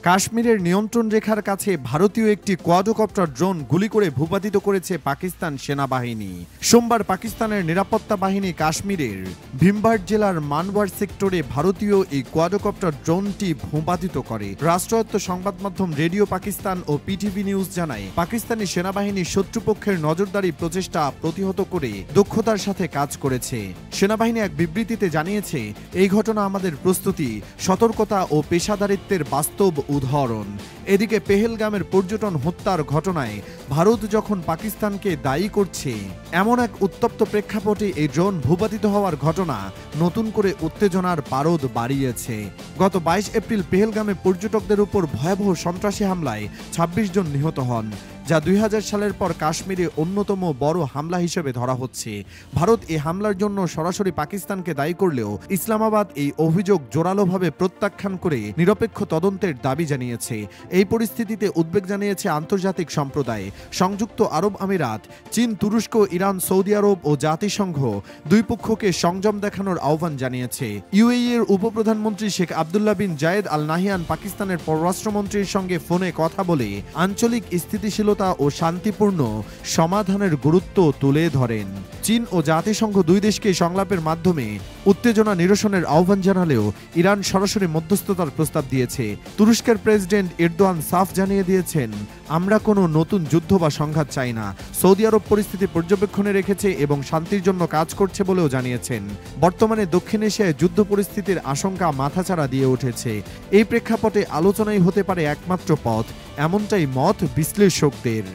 কাশ্মীরের নিয়ন্ত্রণ রেখার কাছে ভারতীয় একটি কোয়াডকপ্টার ড্রোন গুলি করে ভূপাতিত করেছে পাকিস্তান সেনাবাহিনী। সোমবার পাকিস্তানের নিরাপত্তা বাহিনী কাশ্মীরের ভিমবাট জেলার মানওয়ার সেক্টরে ভারতীয় এই কোয়াডকপ্টার ড্রোনটি ভূপাতিত করে। রাষ্ট্রায়ত্ত সংবাদ মাধ্যম রেডিও পাকিস্তান ও পিটিভি নিউজ জানায়, পাকিস্তানি সেনাবাহিনী শত্রুপক্ষের নজরদারি প্রচেষ্টা প্রতিহত করে দক্ষতার সাথে কাজ করেছে। সেনাবাহিনী এক বিবৃতিতে জানিয়েছে, এই ঘটনা আমাদের প্রস্তুতি, সতর্কতা ও পেশাদারিত্বের বাস্তব উদাহরণ। এদিকে পেহেলগামের পর্যটন হত্যার ঘটনায় ভারত যখন পাকিস্তানকে দায়ী করছে, এমন এক উত্তপ্ত প্রেক্ষাপটে এই ড্রোন ভূপাতিত হওয়ার ঘটনা নতুন করে উত্তেজনার পারদ বাড়িয়েছে। গত 22 এপ্রিল পেহেলগামে পর্যটকদের উপর ভয়াবহ সন্ত্রাসী হামলায় 26 জন নিহত হন, যা 2000 সালের পর কাশ্মীরে অন্যতম বড় হামলা হিসেবে ধরা হচ্ছে। ভারত এই হামলার জন্য সরাসরি পাকিস্তানকে দায়ী করলেও ইসলামাবাদ এই অভিযোগ জোরালোভাবে প্রত্যাখ্যান করে নিরপেক্ষ তদন্তের দাবি জানিয়েছে। এই পরিস্থিতিতে উদ্বেগ জানিয়েছে আন্তর্জাতিক সম্প্রদায়। সংযুক্ত আরব আমিরাত, চীন, তুরস্ক, ইরান, সৌদি আরব ও জাতিসংঘ দুই পক্ষকে সংযম দেখানোর আহ্বান জানিয়েছে। ইউএই এর উপপ্রধানমন্ত্রী শেখ আবদুল্লাহ বিন জায়েদ আল নাহিয়ান পাকিস্তানের পররাষ্ট্রমন্ত্রীর সঙ্গে ফোনে কথা বলে আঞ্চলিক স্থিতিশীলতা ও শান্তিপূর্ণ সমাধানের গুরুত্ব তুলে ধরেন। চীন ও জাতিসংঘ দুই দেশকে সংলাপের মাধ্যমে উত্তেজনা নিরসনের আহ্বান জানালেও ইরান সরাসরি মধ্যস্থতার প্রস্তাব দিয়েছে। তুরস্কের প্রেসিডেন্ট এরদোয়ান সাফ জানিয়ে দিয়েছেন, আমরা কোনো নতুন যুদ্ধ বা সংঘাত চাই না। সৌদি আরব পরিস্থিতি পর্যবেক্ষণে রেখেছে এবং শান্তির জন্য কাজ করছে বলেও জানিয়েছেন। বর্তমানে দক্ষিণ এশিয়ায় যুদ্ধ পরিস্থিতির আশঙ্কা মাথাচাড়া দিয়ে উঠেছে। এই প্রেক্ষাপটে আলোচনাই হতে পারে একমাত্র পথ, এমনটাই মত বিশ্লেষকদের।